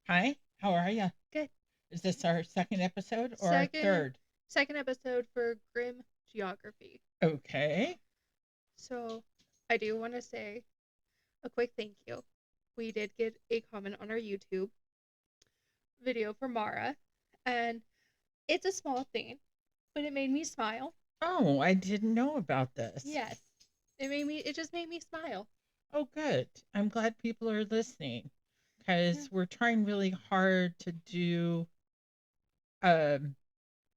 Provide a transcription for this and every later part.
Hi, how are you? Good. Is this our second episode or our Second third? second episode for Grim Geography. Okay. So I do want to say a quick thank you. We did get a comment on our YouTube video for Mara, and it's a small thing, but it made me smile. Oh, I didn't know about this. Yes. It just made me smile. Oh, good. I'm glad people are listening Yeah. because we're trying really hard to do um,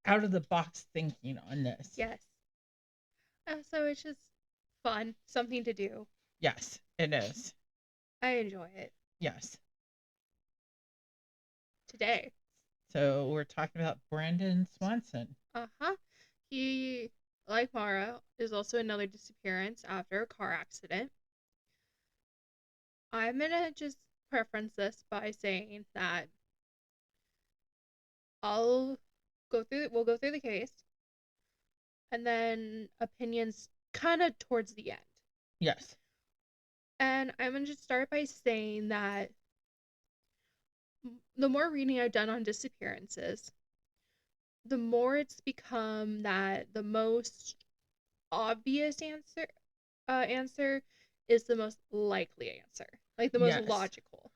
out of the box thinking on this. Yes. So it's just fun, something to do. Yes, it is. I enjoy it. Yes. Today. So we're talking about Brandon Swanson. Uh-huh. He, like Mara, is also another disappearance after a car accident. I'm gonna just preference this by saying that I'll we'll go through the case and then opinions kind of towards the end. Yes. And I'm gonna just start by saying that the more reading I've done on disappearances, the more it's become that the most obvious answer is the most likely answer, like the most Yes. logical.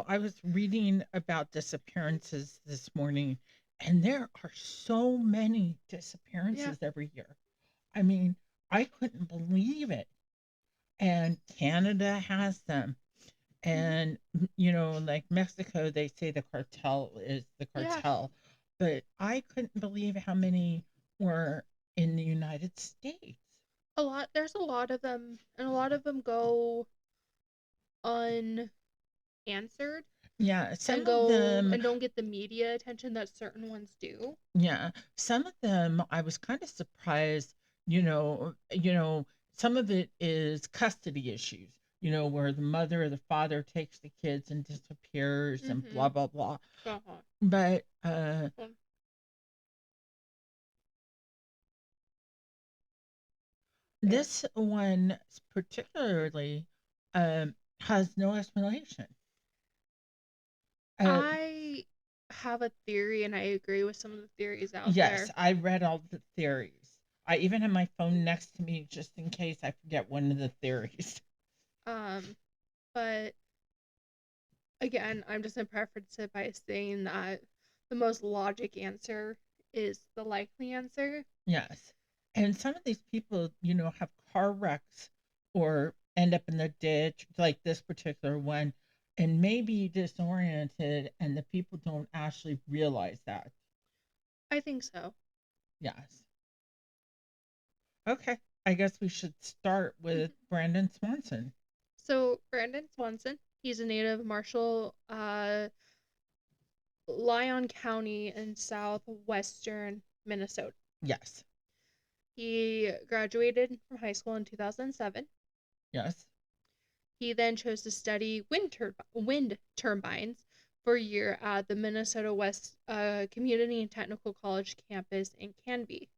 I was reading about disappearances this morning, and there are so many Yeah. disappearances every year. I mean, I couldn't believe it. And Canada has them. Hmm. And, like Mexico, they say the cartel is the Yeah. cartel. But I couldn't believe how many were in the United States. There's a lot of them, and a lot of them go unanswered Yeah, and some of go them and don't get the media attention that certain ones do. Yeah, some of them I was kind of surprised, some of it is custody issues, where the mother or the father takes the kids and disappears and Mm-hmm. blah blah blah. Uh-huh. But Well, fair. this one particularly has no explanation. Uh, I have a theory, and I agree with some of the theories out yes, there. I read all the theories. I even have my phone next to me just in case I forget one of the theories. Um, but again, I'm just gonna preference it by saying that the most logic answer is the likely answer. Yes. And some of these people, have car wrecks or end up in the ditch, like this particular one, and may be disoriented, and the people don't actually realize that. I think so. Yes. Okay. I guess we should start with Mhm. Brandon Swanson. So Brandon Swanson, he's a native Marshall, Lyon County in southwestern Minnesota. Yes. He graduated from high school in 2007. Yes. He then chose to study wind turbines for a year at the Minnesota West Community and Technical College campus in Canby,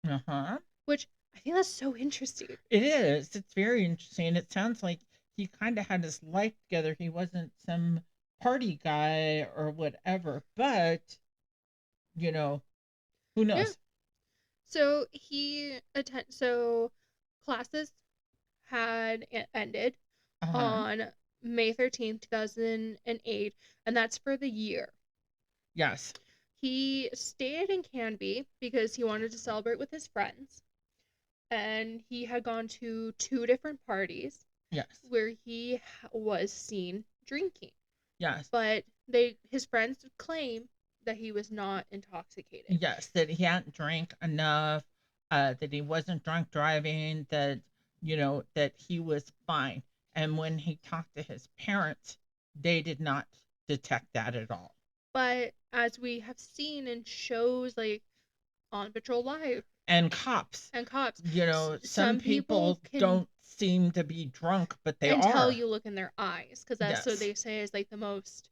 Uh huh. which I think that's so interesting. It is. It's very interesting. It sounds like he kind of had his life together. He wasn't some party guy or whatever, but, you know, who Yeah. knows? So classes had ended Uh huh. on May 13th, 2008, and that's for the year. Yes. He stayed in Canby because he wanted to celebrate with his friends, and he had gone to two different parties Yes. where he was seen drinking. Yes. But his friends claim that he was not intoxicated. Yes. That he hadn't drank enough, that he wasn't drunk driving, that he was fine. And when he talked to his parents, they did not detect that at all. But as we have seen in shows like On Patrol Live And cops, and Cops, some some people people can don't seem to be drunk, but they and tell are. you look in their eyes because that's what Yes. they say is like the most.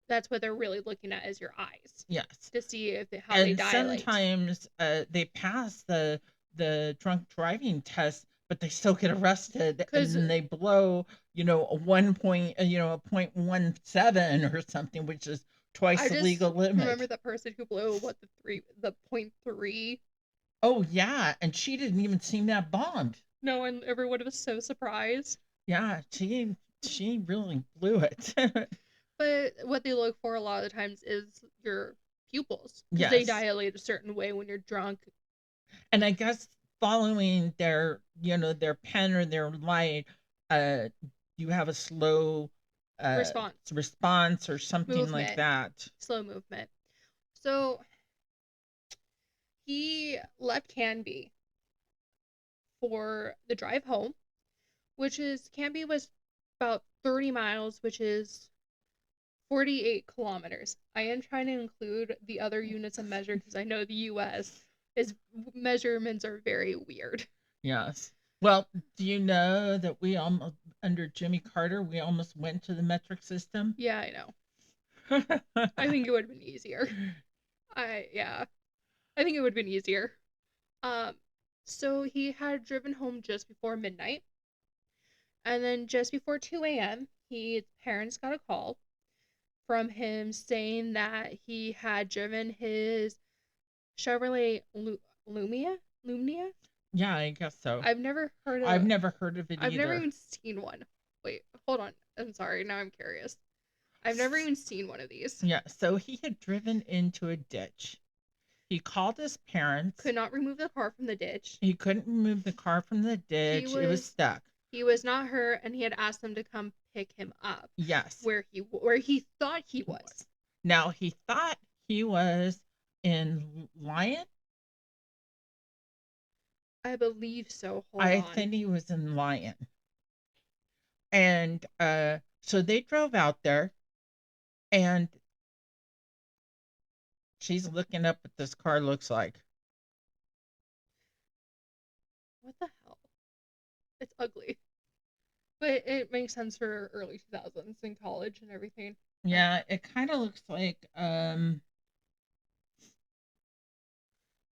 That's what they're really looking at is your eyes Yes. to see if how they And dilate. sometimes they pass the drunk driving test, but they still get arrested, and Because then they blow a 1 point, a 0.17 or something, which is twice I the just legal remember limit. the person who blew the point three. Oh yeah, and she didn't even seem that bombed. No, and everyone was so surprised. Yeah, she really blew it. But what they look for a lot of the times is your pupils because they Yes. dilate a certain way when you're drunk. And I guess following their pen or their light, uh, you have a slow uh, Response, response or something like movement, that. slow movement. So he left Canby for the drive home, which is Canby was about 30 miles, which is 48 kilometers. I am trying to include the other units of measure because I know the US is measurements are very weird. Yes. Well, do you know that we almost under Jimmy Carter we almost went to the metric system? Yeah, I know. I think it would have been easier. Yeah, I think it would have been easier. Um, so he had driven home just before midnight, and then just before 2 a.m., his parents got a call from him saying that he had driven his Chevrolet Lumia. Lumnia. Yeah, I guess so. I've never heard I've of. never heard of it I've never either. even seen one. Wait, hold on. I'm sorry. Now I'm curious. I've never even seen one of these. Yeah, so he had driven into a ditch. He called his parents. Could not remove the car from the ditch. He couldn't remove the car from the He ditch. It was was stuck. he was not hurt, and he had asked them to come pick him up Yes. where he thought he He was. was. Now he thought he was in Lyon. I believe so. Hold I on. think he was in Lyon. And so they drove out there, and she's looking up what this car looks like. What the hell? It's ugly, but it makes sense for early 2000s in college and everything. Yeah, it kind of looks like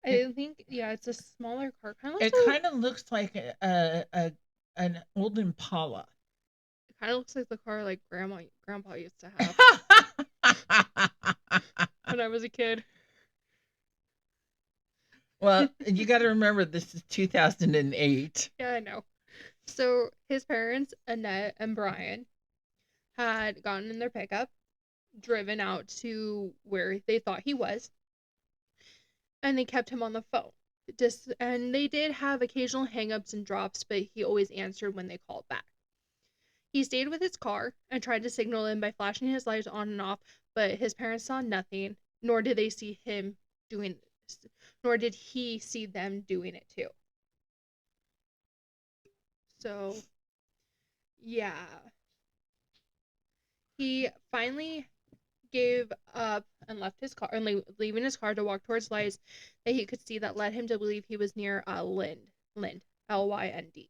it I think yeah, it's a smaller car. Kind of looks it like kind of looks like a an old Impala. it kind of looks like the car like grandpa used to have when I was a kid. Well, you got to remember this is 2008. Yeah, I know. So his parents, Annette and Brian, had gotten in their pickup, driven out to where they thought he was, and they kept him on the phone. And they did have occasional hangups and drops, but he always answered when they called back. He stayed with his car and tried to signal them by flashing his lights on and off, but his parents saw nothing, nor did they see him doing nor did he see them doing it too. So, yeah. He finally gave up and left his car and leaving his car to walk towards lights that he could see that led him to believe he was near Lind, Lynd,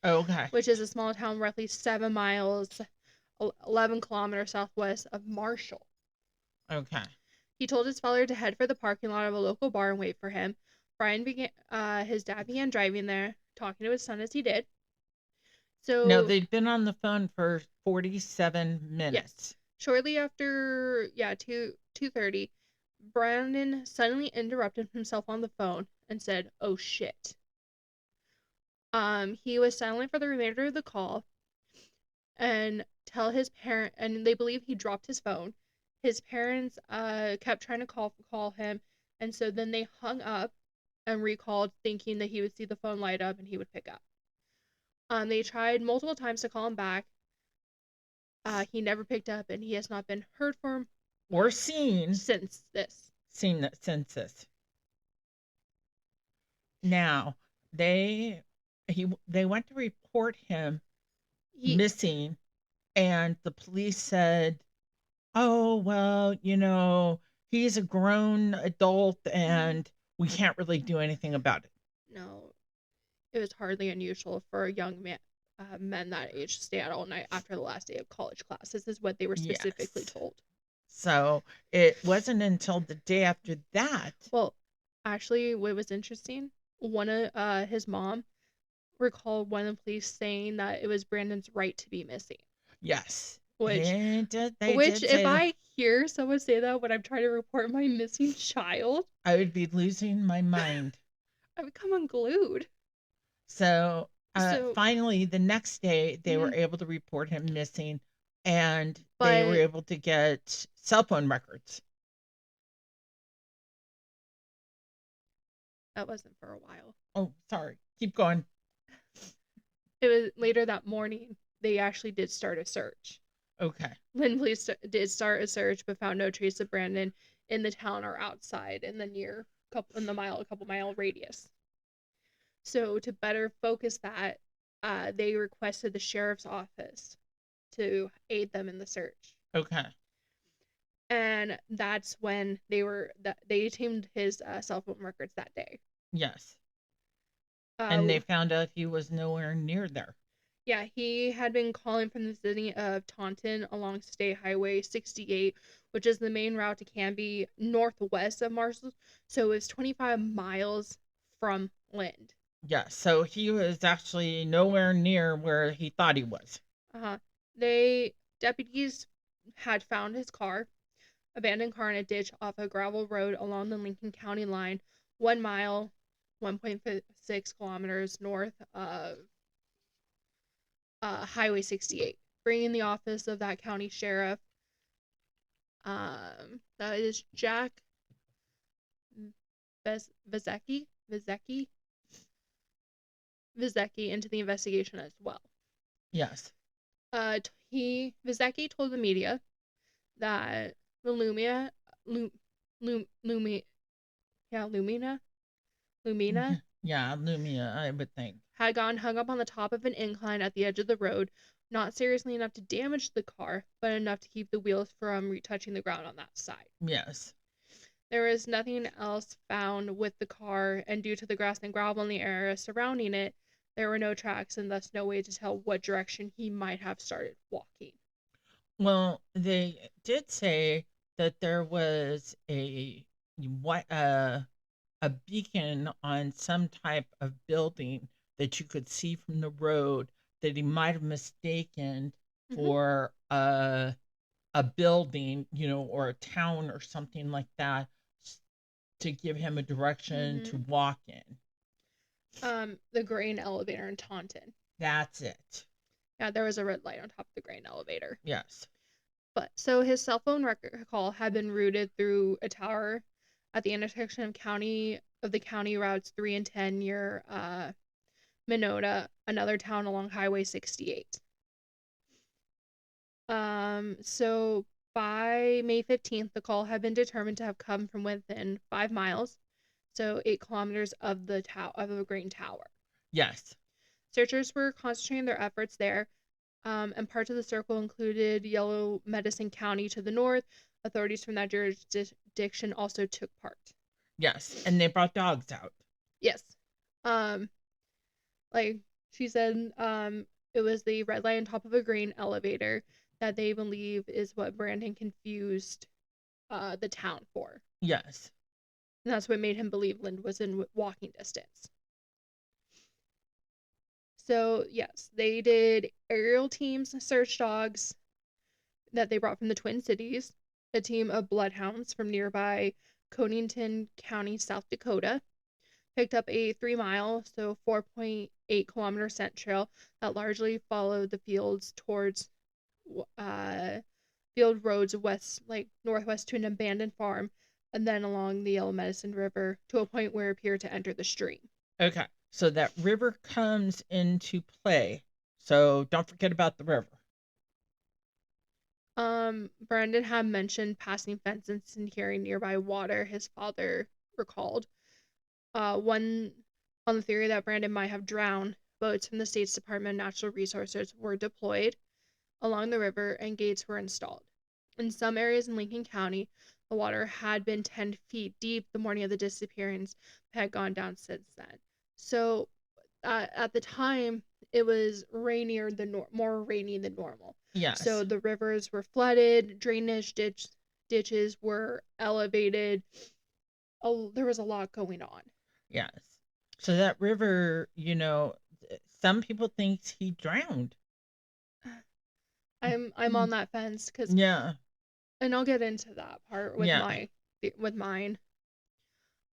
Okay. which is a small town roughly 7 miles, 11 kilometers southwest of Marshall. Okay. He told his father to head for the parking lot of a local bar and wait for him. His dad began driving there, talking to his son as he did. Now So, they'd been on the phone for 47 yes, minutes. shortly after, 2:30, Brandon suddenly interrupted himself on the phone and said, "Oh shit." He was silent for the remainder of the call and tell his parent, and they believe he dropped his phone. His parents kept trying to call him, and so then they hung up and recalled, thinking that he would see the phone light up and he would pick up. They tried multiple times to call him back. He never picked up, and he has not been heard from Or seen since this. seen the census. Now they they went to report him He missing, and the police said, "Oh well, he's a grown adult, mm, and we can't really do anything about it." no, it was hardly unusual for a young man, men that age to stay out all night after the last day of college classes. Is what they were specifically Yes. told. So it wasn't until the day after that. Well, actually, what was interesting, one of his mom recall one of the police saying that it was Brandon's right to be missing. Yes. Which, They which, did if say that. I hear someone say that when I'm trying to report my missing child, I would be losing my mind. I become unglued. So So, finally, the next day, they were mhm, able to report him missing, and they were but able to get cell phone records. that wasn't for a while. Oh, sorry. Keep going. It was later that morning they actually did start a search. Okay. Lynn police did start a search, but found no trace of Brandon in the town or outside in the near couple mile radius. So to better focus that, they requested the sheriff's office to aid them in the search. Okay. And that's when they teamed his cell phone records that day. Yes. And they Uh, found out he was nowhere near there. yeah, he had been calling from the city of Taunton along State Highway 68, which is the main route to Canby, northwest of Marshall. So it was 25 miles from Lind. Yes. So he was actually nowhere near where he thought he was. Uh-huh. They Deputies had found his car, abandoned car in a ditch off a gravel road along the Lincoln County line, 1 mile, 1.6 kilometers north of Highway 68, bringing the office of that county sheriff. That is Jack Vizecki, Vizecki into the investigation as well. Yes. Vizecki told the media that the Lu, Lumi, yeah, Lumina Yeah, Lumia, I would think. had gotten hung up on the top of an incline at the edge of the road, not seriously enough to damage the car, but enough to keep the wheels from retouching the ground on that side. Yes. There was nothing else found with the car, and due to the grass and gravel in the area surrounding it, there were no tracks and thus no way to tell what direction he might have started walking. Well, they did say that there was what a beacon on some type of building that you could see from the road that he might have mistaken Mm-hmm. for a building, or a town or something like that, to give him a direction to Mm-hmm. walk in. The grain elevator in Taunton. That's it. Yeah, there was a red light on top of the grain elevator. Yes. But so his cell phone record call had been routed through a tower at the intersection of the county routes 3 and 10 near Minota, another town along Highway 68. So by May 15th, the call had been determined to have come from within 5 miles, so 8 kilometers of the Green Tower. Yes. Searchers were concentrating their efforts there, and parts of the circle included Yellow Medicine County to the north. Authorities from that jurisdiction also took part. Yes. And they brought dogs out. Yes. Um, like she said, it was the red light on top of a grain elevator that they believe is what Brandon confused the town for. Yes. And that's what made him believe Lind was in walking distance. So, yes, they did aerial teams, search dogs that they brought from the Twin Cities, a team of bloodhounds from nearby Conington County, South Dakota, picked up a 3 mile, so 4.8 kilometer scent trail that largely followed the fields towards uh, field roads west, like northwest to an abandoned farm, and then along the Yellow Medicine River to a point where it appeared to enter the stream. Okay. So that river comes into play. So don't forget about the river. Brandon had mentioned passing fences and hearing nearby water, his father recalled. One on the theory that Brandon might have drowned, boats from the state's Department of Natural Resources were deployed along the river and gates were installed. In some areas in Lincoln County, the water had been 10 feet deep the morning of the disappearance, but had gone down since then. So at the time, it was more rainy than normal. So Yes. the rivers were flooded, ditches were elevated. Oh, there was a lot going on. Yes. So that river, Some people think he drowned. I'm on that fence because, Yeah, and I'll get into that part with yeah, mine.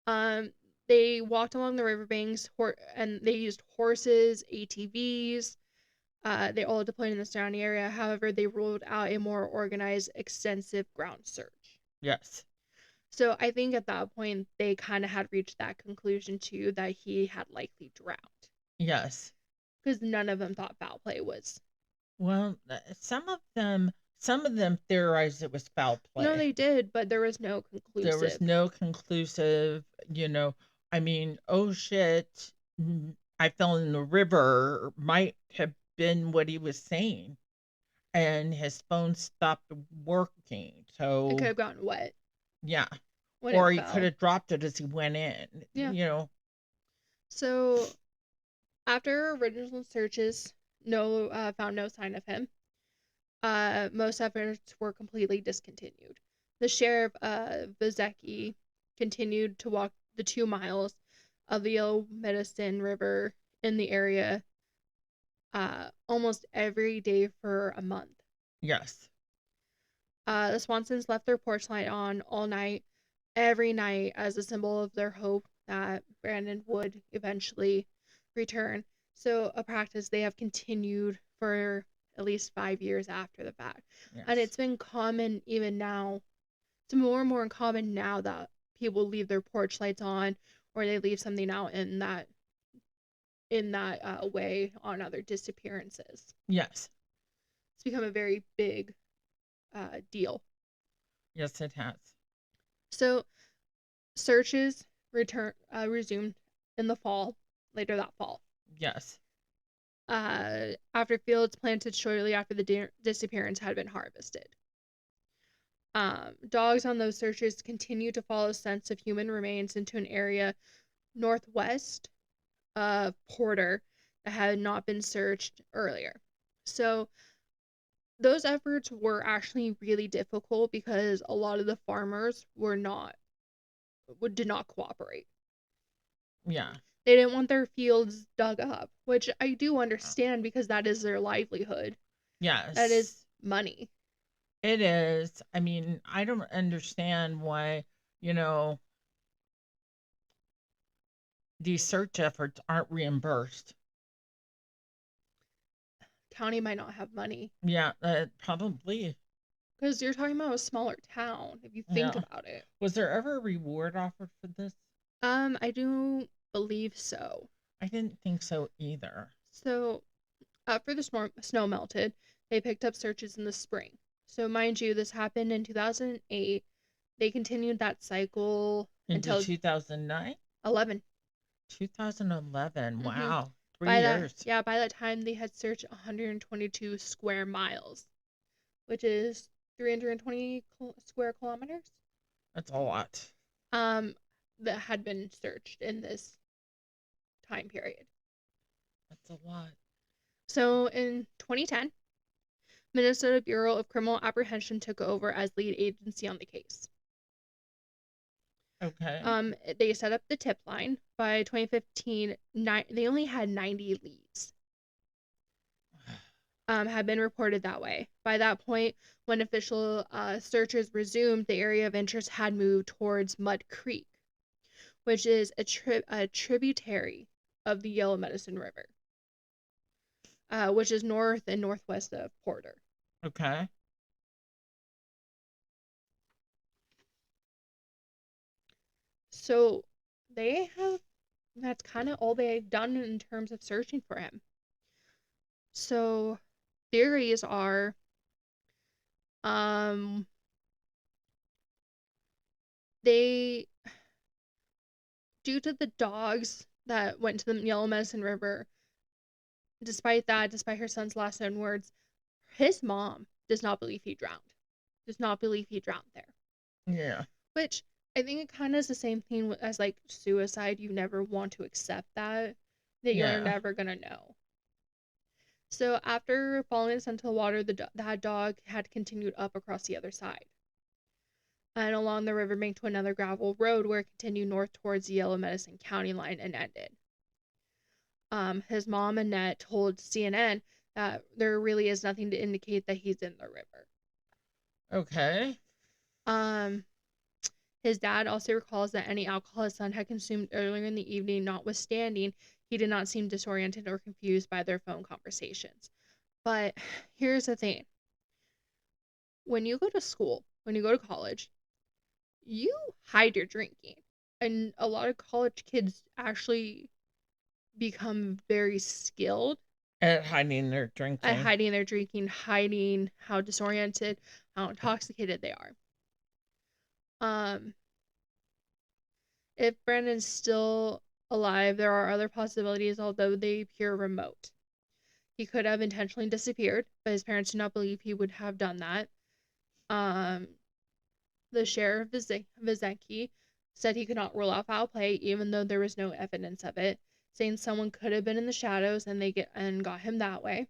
Um, they walked along the riverbanks, and they used horses, ATVs. They all deployed in the surrounding area. However, they ruled out a more organized, extensive ground search. yes, So I think at that point they kind of had reached that conclusion too, that he had likely drowned, yes. because none of them thought foul play was. Well, some of them theorized it was foul No, play. they did, but there was no There was conclusive. no conclusive, I mean, oh shit, I fell in the river might have been what he was saying. And his phone stopped working. It could So, have gotten wet yeah. when it Or he could fell. have dropped it as he went in, Yeah. So after original searches, no found no sign of him. Most efforts were completely discontinued. The sheriff, Vizecki, continued to walk the 2 miles of the Yellow Medicine River in the area almost every day for a month. Yes. The Swansons left their porch light on all night, every night, as a symbol of their hope that Brandon would eventually return. So, a practice they have continued for at least 5 years after the fact. And Yes. it's been common even now. It's more and more common now that people leave their porch lights on, or they leave something out in that way on other disappearances. Yes. It's become a very big deal. Yes, it has. So searches resumed in the fall, later that fall. Yes. After fields planted shortly after the disappearance had been harvested. Dogs on those searches continued to follow scents of human remains into an area northwest of Porter that had not been searched earlier. So those efforts were actually really difficult because a lot of the farmers did not cooperate. Yeah. They didn't want their fields dug up, which I do understand because that is their livelihood. That is Yes. money. It is. I mean, I don't understand why, you know, these search efforts aren't reimbursed. County might not have money Yeah, probably. because you're talking about a smaller town if you think Yeah. about it. Was there ever a reward offered for this? I do believe so. I didn't think so either. So after the snow melted, they picked up searches in the spring. So mind you, this happened in 2008. They continued that cycle Into until 2009? 11. 2011. Mm-hmm. Wow. 3 years. By that time, they had searched 122 square miles, which is 320 square kilometers. That's a lot. Um, that had been searched in this time period. That's a lot. So in 2010, Minnesota Bureau of Criminal Apprehension took over as lead agency on the case. Okay. They set up the tip line. By 2015, they only had 90 leads. Had been reported that way. By that point, when official searches resumed, the area of interest had moved towards Mud Creek, which is a tributary of the Yellow Medicine River, which is north and northwest of Porter. Okay. So they have that's kind of all they've done in terms of searching for him. So theories are um they due to the dogs that went to the Yellow Medicine River, despite her son's last known words, his mom does not believe he drowned. Does not believe he drowned there. Yeah. Which I think it kind of is the same thing as like suicide. You never want to accept that you're Yeah. never gonna know. So after falling into the water, that dog had continued up across the other side and along the riverbank to another gravel road where it continued north towards the Yellow Medicine County line and ended. His mom, Annette, told CNN that there really is nothing to indicate that he's in the river. Okay. Um, his dad also recalls that any alcohol his son had consumed earlier in the evening, notwithstanding, he did not seem disoriented or confused by their phone conversations. But here's the thing: when you go to school, when you go to college, you hide your drinking. And a lot of college kids actually become very skilled At hiding their at drinking. hiding their drinking, hiding how disoriented, how intoxicated they are. Um, if Brandon's still alive, there are other possibilities, although they appear remote. He could have intentionally disappeared, but his parents do not believe he would have done that. Um, the sheriff Vizecki said he could not rule out foul play, even though there was no evidence of it, saying someone could have been in the shadows and got him that way.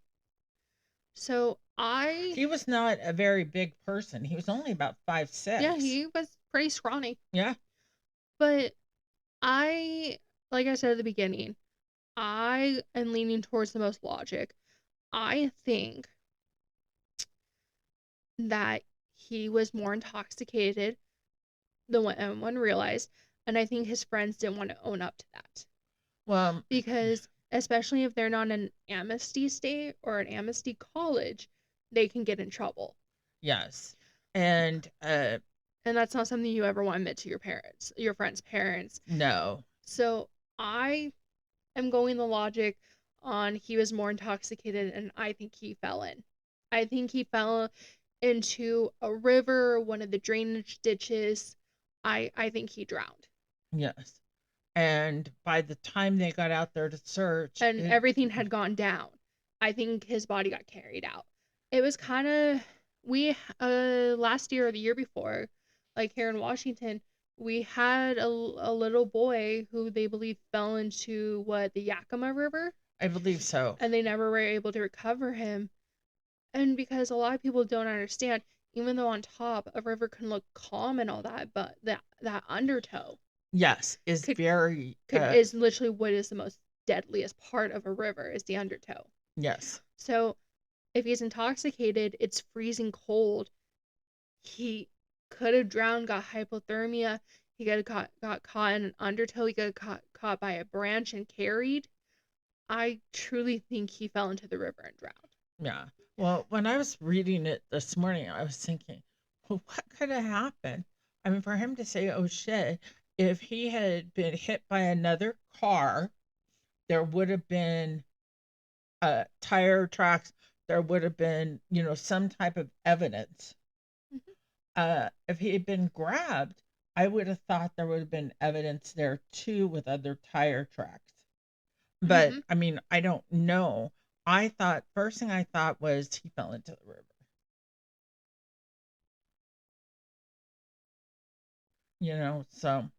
So He was not a very big person. He was only about five yeah, six. he was pretty scrawny. Yeah. But I, like I said at the beginning, I am leaning towards the most logic. I think that he was more intoxicated than what everyone realized, and I think his friends didn't want to own up to that. Well, Because, especially if they're not an amnesty state or an amnesty college, they can get in trouble. yes. And And that's not something you ever want to admit to your parents, your friends' parents. no. So I am going the logic on he was more intoxicated and I think he fell in. I think he fell into a river, one of the drainage ditches. I think he drowned. Yes. And by the time they got out there to search, And everything had gone down. I think his body got carried out. It was kind of we last year or the year before, like here in Washington, we had a little boy who they believe fell into what the Yakima River, I believe so. and they never were able to recover him. And because a lot of people don't understand, even though on top a river can look calm and all that, but that undertow Yes, is could very could is literally what is the most deadliest part of a river is the undertow. yes. So if he's intoxicated, it's freezing cold. He could have drowned, got hypothermia. He got caught in an undertow. He got caught by a branch and carried. I truly think he fell into the river and drowned. Yeah. Well, when I was reading it this morning, I was thinking, well, what could have happened? I mean, for him to say, oh shit, if he had been hit by another car, there would have been tire tracks, there would have been, some type of evidence. Mm-hmm. If he had been grabbed, I would have thought there would have been evidence there too with other tire tracks. But Mm-hmm. I mean, I don't know. I thought, first thing I thought was he fell into the river. So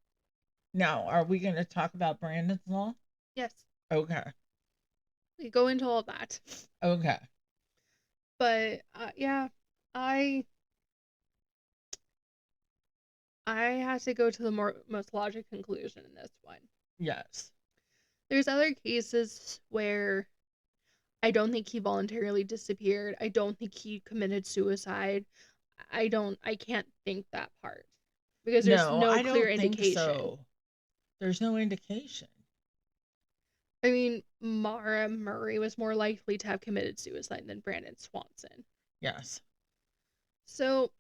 now are we going to talk about Brandon's law? Yes, Okay. we go into all that. Okay. But yeah, I I had to go to the most logic conclusion in this one. Yes. There's other cases where I don't think he voluntarily disappeared. I don't think he committed suicide. I can't think that part because there's No, no I clear don't think indication. so. There's no indication. I mean, Mara Murray was more likely to have committed suicide than Brandon Swanson. Yes. So,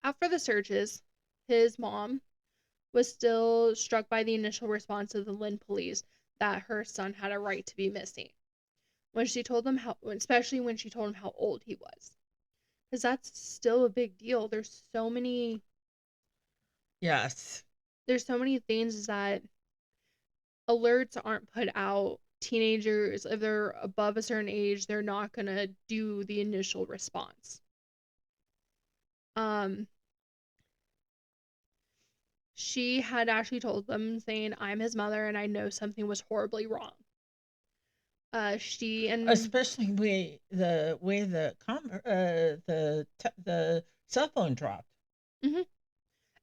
after the searches, his mom was still struck by the initial response of the Lynn police that her son had a right to be missing. When she told them how, especially when she told him how old he was, because that's still a big deal. Yes. There's so many things that alerts aren't put out. Teenagers, if they're above a certain age, they're not gonna do the initial response. Um, she had actually told them saying, "I'm his mother, and I know something was horribly wrong." She and Especially the way the cell phone dropped. mhm,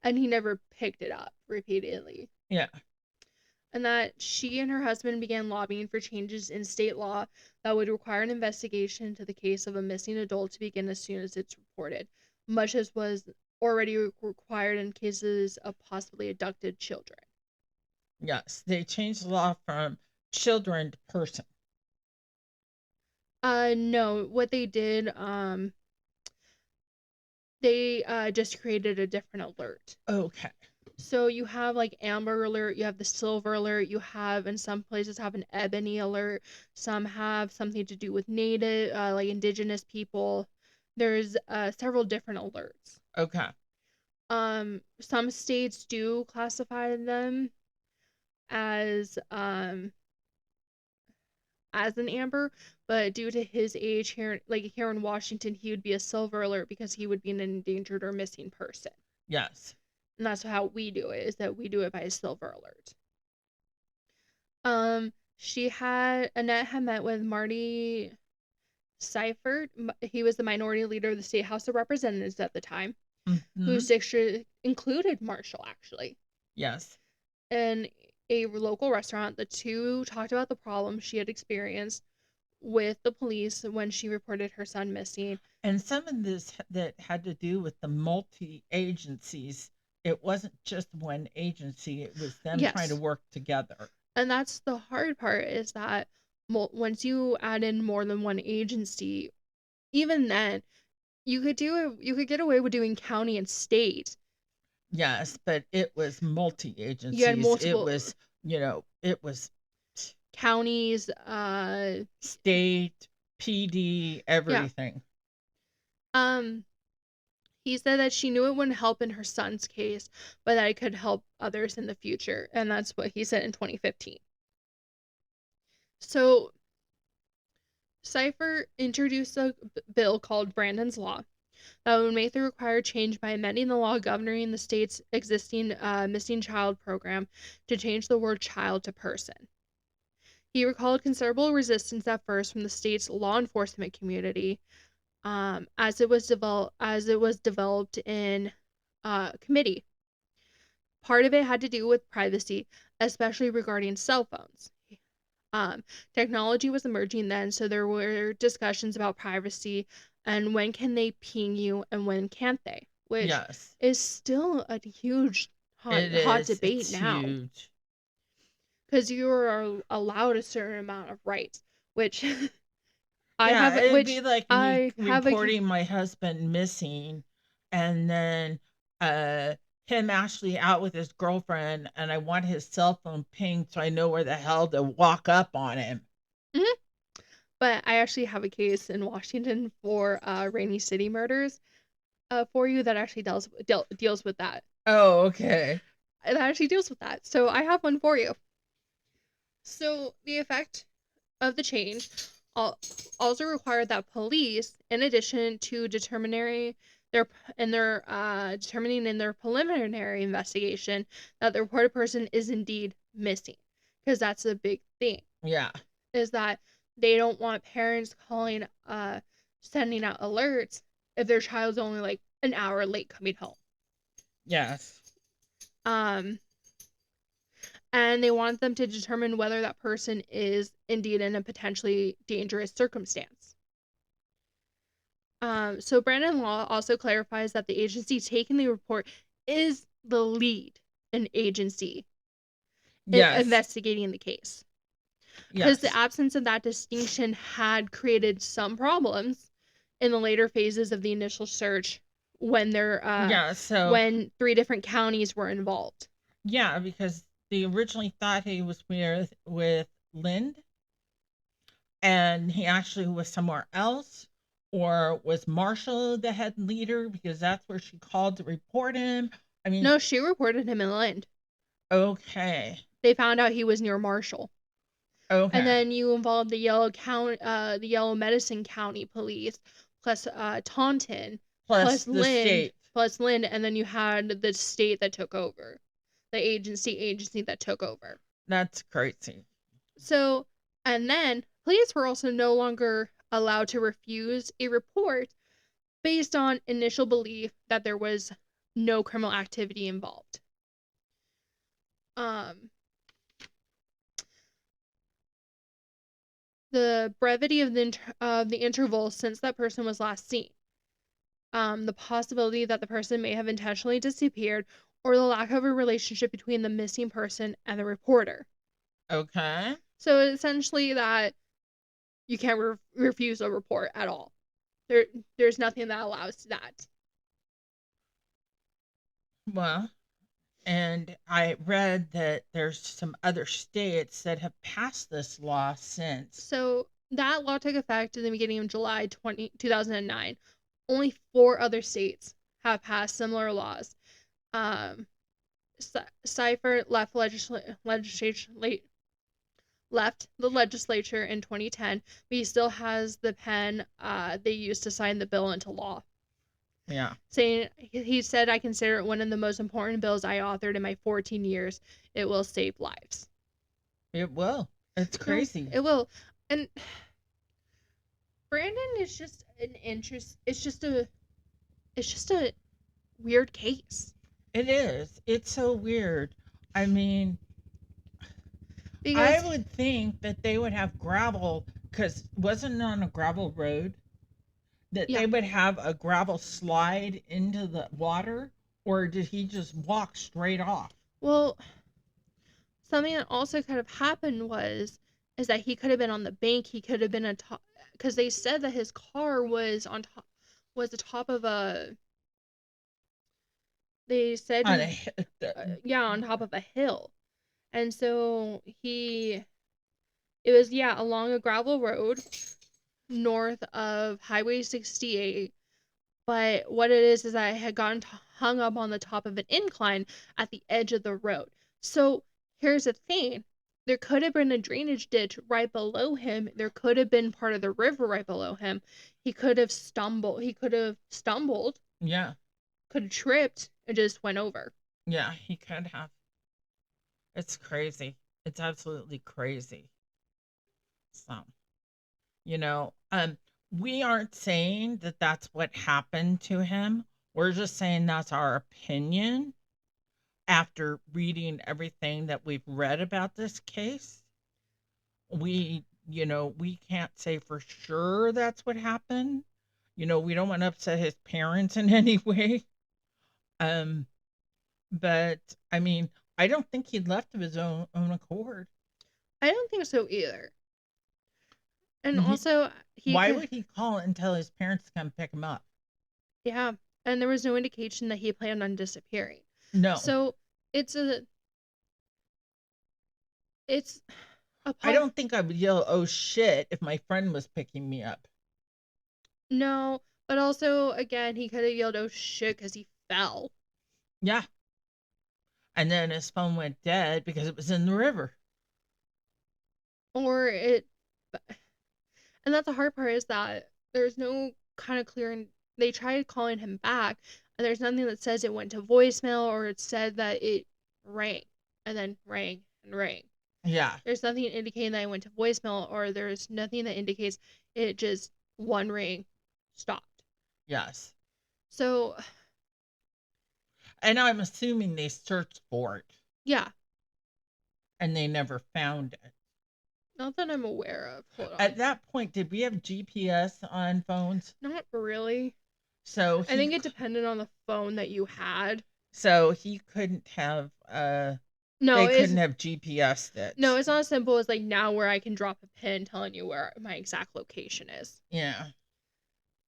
and he never picked it up repeatedly. Yeah. and that she and her husband began lobbying for changes in state law that would require an investigation into the case of a missing adult to begin as soon as it's reported, much as was already required in cases of possibly abducted children. Yes, they changed the law from children to person. No, what they did, they just created a different alert. Okay. So you have like amber alert, you have the silver alert, you have in some places have an ebony alert, some have something to do with native, like indigenous people. There's several different alerts. Okay. Some states do classify them as as an amber, but due to his age here, like here in Washington, he would be a silver alert because he would be an endangered or missing person. Yes. And that's how we do it, is that we do it by a silver alert. She had Annette had met with Marty Seifert. He was the minority leader of the state House of Representatives at the time, Hmm. whose district included Marshall, actually. Yes. In a local restaurant, the two talked about the problem she had experienced with the police when she reported her son missing. And some of this that had to do with the multi agencies. It wasn't just one agency, it was them trying to Yes, work together. and that's the hard part, is that once you add in more than one agency, even then you could get away with doing county and state. Yes, but it was multi You had agencies. It multiple was, it was counties, state, PD, yeah. everything. um he said that she knew it wouldn't help in her son's case, but that it could help others in the future, and that's what he said in 2015. So Cipher introduced a bill called Brandon's Law that would make the required change by amending the law governing the state's existing missing child program to change the word child to person. He recalled considerable resistance at first from the state's law enforcement community, as it was developed in committee. Part of it had to do with privacy, especially regarding cell phones. Um, Technology was emerging then, so there were discussions about privacy and when can they ping you and when can't they, which Yes, is still a huge it hot is. debate It's now, huge. because you are allowed a certain amount of rights, which Yeah, it'd be like me I have a reporting my husband missing and then uh him actually out with his girlfriend and I want his cell phone pinged so I know where the hell to walk up on him. Mhm. But I actually have a case in Washington for Rainy City murders for you that actually deals with that. Oh, okay. It actually deals with that. So I have one for you. So the effect of the change also required that police, in addition to their determining in their preliminary investigation that the reported person is indeed missing, because that's a big thing, Yeah. is that they don't want parents calling, sending out alerts if their child's only like an hour late coming home. Yes. Um, and they want them to determine whether that person is indeed in a potentially dangerous circumstance. So Brandon Law also clarifies that the agency taking the report is the lead an agency Yes. investigating the case, because the Yes. absence of that distinction had created some problems in the later phases of the initial search when Yeah, so when three different counties were involved. yeah, because they originally thought he was with Lind and he actually was somewhere else, or was Marshall the head leader because that's where she called to report him. I mean, No, she reported him in Lind. okay, They found out he was near Marshall. And okay, then you involve the Yellow Medicine County Police, plus Taunton, plus the state. plus Lind, and then you had the state that took over, the agency that took over. That's crazy. So, and then police were also no longer allowed to refuse a report based on initial belief that there was no criminal activity involved. Um, the brevity of the interval since that person was last seen, the possibility that the person may have intentionally disappeared, or the lack of a relationship between the missing person and the reporter. Okay. So essentially, that you can't refuse a report at all. There's nothing that allows that. Well, and I read that there's some other states that have passed this law since. So that law took effect in the beginning of July 2009. Only 4 other states have passed similar laws. Um, Cipher left the legislature in 2010, but he still has the pen they used to sign the bill into law. Yeah. Saying, he said, I consider it one of the most important bills I authored in my 14 years. It will save lives. It will. It's No, crazy. it will. And Brandon is just an interest. It's just a weird case It is. It's so weird. I mean, I because would think that they would have gravel because wasn't it on a gravel road that yeah. they would have a gravel slide into the water, or did he just walk straight off? Well, something that also could have happened is that he could have been on the bank. He could have been a top, because they said that his car was the top of a. They said On a yeah, on top of a hill, and so it was, yeah, along a gravel road north of Highway 68. But what it is that it had gotten hung up on the top of an incline at the edge of the road. So here's the thing: there could have been a drainage ditch right below him. There could have been part of the river right below him. He could have stumbled. yeah, Could have tripped, and just went over. yeah, he could have. It's crazy. It's absolutely crazy. So, you know, we aren't saying that that's what happened to him. We're just saying that's our opinion after reading everything that we've read about this case. We can't say for sure that's what happened. We don't want to upset his parents in any way. Um, but I mean, I don't think he left of his own accord. I don't think so either. And And also, he why could, would he call and tell his parents to come pick him up? yeah. And there was no indication that he planned on disappearing. No, So it's a, it's a I pot. don't think I would yell, "Oh shit," if my friend was picking me up. No, but also, again, he could have yelled, "Oh shit," because he fell. Yeah, and then his phone went dead because it was in the river. Or it, and that's the hard part, is that there's no kind of clear. They tried calling him back, and there's nothing that says it went to voicemail, or it said that it rang and then rang and rang. Yeah. There's nothing indicating that it went to voicemail, or there's nothing that indicates it just one ring stopped. Yes. So, And I'm assuming they searched for it yeah, and they never found it. not that I'm aware of. Hold At on. that point, did we have GPS on phones? Not really. So I he think it depended on the phone that you had. so he couldn't have No, they it's couldn't have GPSed no, it. it's not as simple as like now where I can drop a pin telling you where my exact location is. Yeah.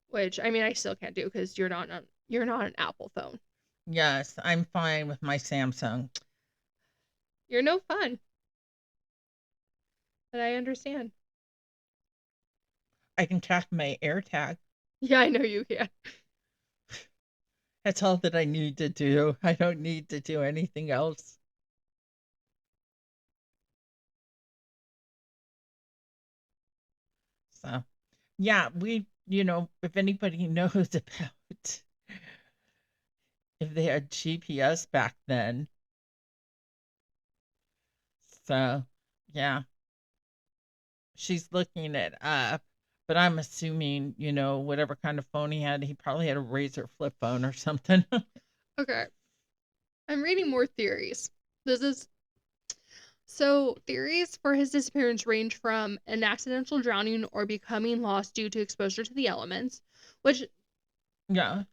Which, I mean, I still can't do because you're not an Apple phone. Yes, I'm fine with my Samsung. You're no fun, but I understand. I can track my AirTag. Yeah, I know you can. That's all that I need to do. I don't need to do anything else. So, yeah, if anybody knows about if they had GPS back then. So, yeah, she's looking it up. But I'm assuming, whatever kind of phone he probably had a razor flip phone or something. Okay, I'm reading more theories. This is So, theories for his disappearance range from an accidental drowning or becoming lost due to exposure to the elements, which Yeah.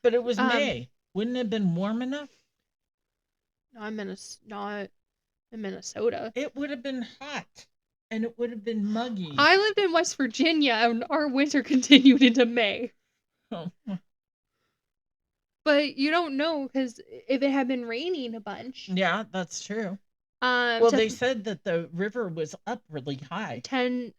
But it was um May. Wouldn't it have been warm enough? not in Minnesota. It would have been hot and it would have been muggy. I lived in West Virginia and our winter continued into May. Oh, But you don't know because if it had been raining a bunch, yeah, that's true. Well, to they said that the river was up really high 10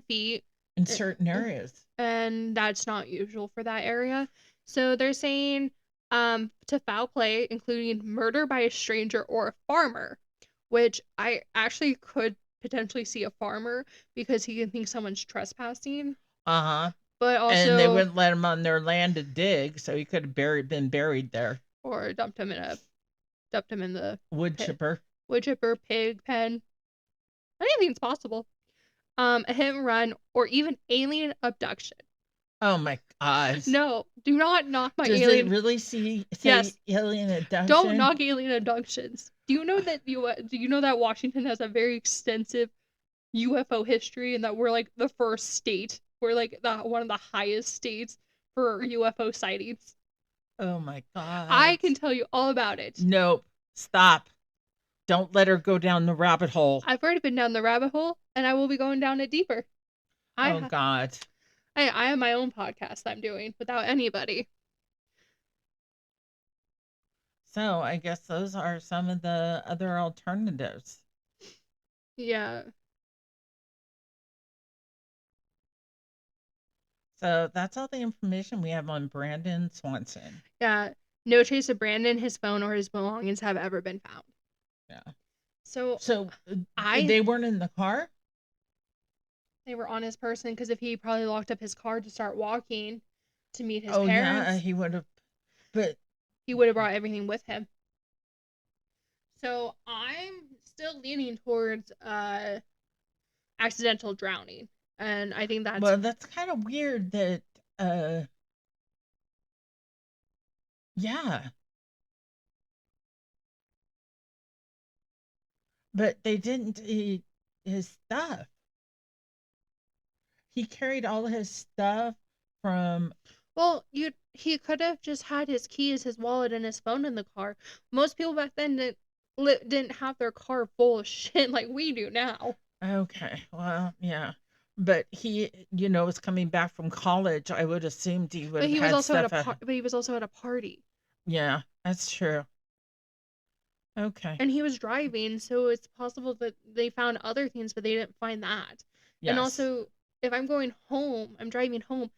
feet, in uh, certain uh, areas. and that's not usual for that area. So they're saying to foul play, including murder by a stranger or a farmer, which I actually could potentially see a farmer because he can think someone's trespassing, Uh huh. but And they also wouldn't let him on their land to dig, so he could have been buried there. or dumped him in the Wood pit, chipper. wood chipper, pig pen. Anything's possible. A hit and run, or even alien abduction. Oh my gosh. No, do not knock my Does it alien. really say Yes, alien don't abduction? knock alien abductions. Do you know that Washington has a very extensive UFO history and that we're like the first state. We're like one of the highest states for UFO sightings. Oh my I god. can tell you all about it. Nope. Stop. Don't let her go down the rabbit hole. I've already been down the rabbit hole and I will be going down it deeper. I Oh ha- god. I have my own podcast I'm doing without anybody. So I guess those are some of the other alternatives. Yeah. So that's all the information we have on Brandon Swanson. Yeah. No trace of Brandon, his phone, or his belongings have ever been found. Yeah. So So I they weren't in the car? they were on his person because if he probably locked up his car to start walking to meet his Oh yeah, parents, he would have. But he would have brought everything with him. So I'm still leaning towards accidental drowning. And I think that's well, that's kind of weird that. uh Yeah, but they didn't eat his stuff. He carried all his stuff from. well, you he could have just had his keys, his wallet, and his phone in the car. Most people back then didn't have their car full of shit like we do now. Okay, well, yeah. But he, was coming back from college. I would assumed he would But have he was had also stuff at. but he was also at a party. Yeah, that's true. Okay. And he was driving, so it's possible that they found other things, but they didn't find that. And Yes. also, if I'm going home, I'm driving home,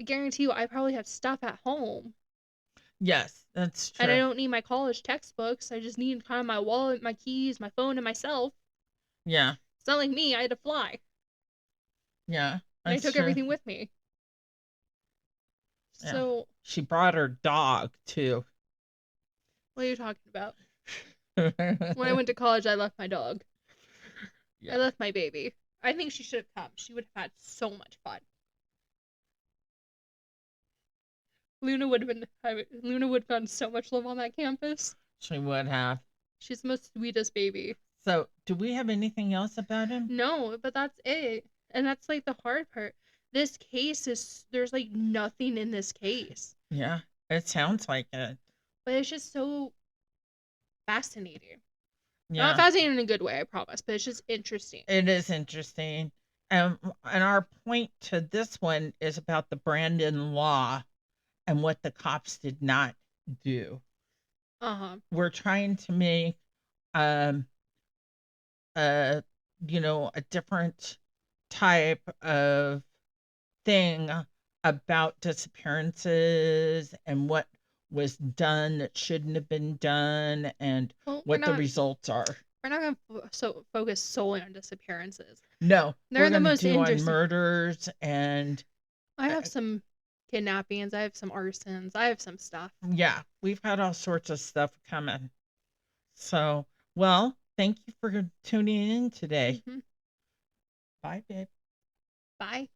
I guarantee you I probably have stuff at home. Yes, that's And I true. don't need my college textbooks. I just need kind of my wallet, my keys, my phone, and myself. Yeah. It's not like me, I had to fly. Yeah, And I that's took true. everything with me. Yeah. So, She brought her dog too. what are you talking about? When I went to college, I left my dog. Yeah. I left my baby. I think she should have come. She would have had so much fun. Luna would have gotten so much love on that campus. She would have. She's the most sweetest baby. So, do we have anything else about him? No, but that's it. And that's like the hard part. This case is there's like nothing in this case. Yeah, it sounds like it. But it's just so fascinating. Not Yeah, fascinating in a good way, I promise, but it's just interesting. it is interesting. And our point to this one is about the Brandon law and what the cops did not do. Uh-huh. We're trying to make um a a different type of thing about disappearances and what was done that shouldn't have been done and Well, what the results are. we're not gonna focus solely on disappearances. No, They're we're the going to most do on interesting. murders and I uh, have some kidnappings, I have some arsons, I have some stuff. yeah, we've had all sorts of stuff coming. So, well, thank you for tuning in today. Mm-hmm. Bye, babe. Bye.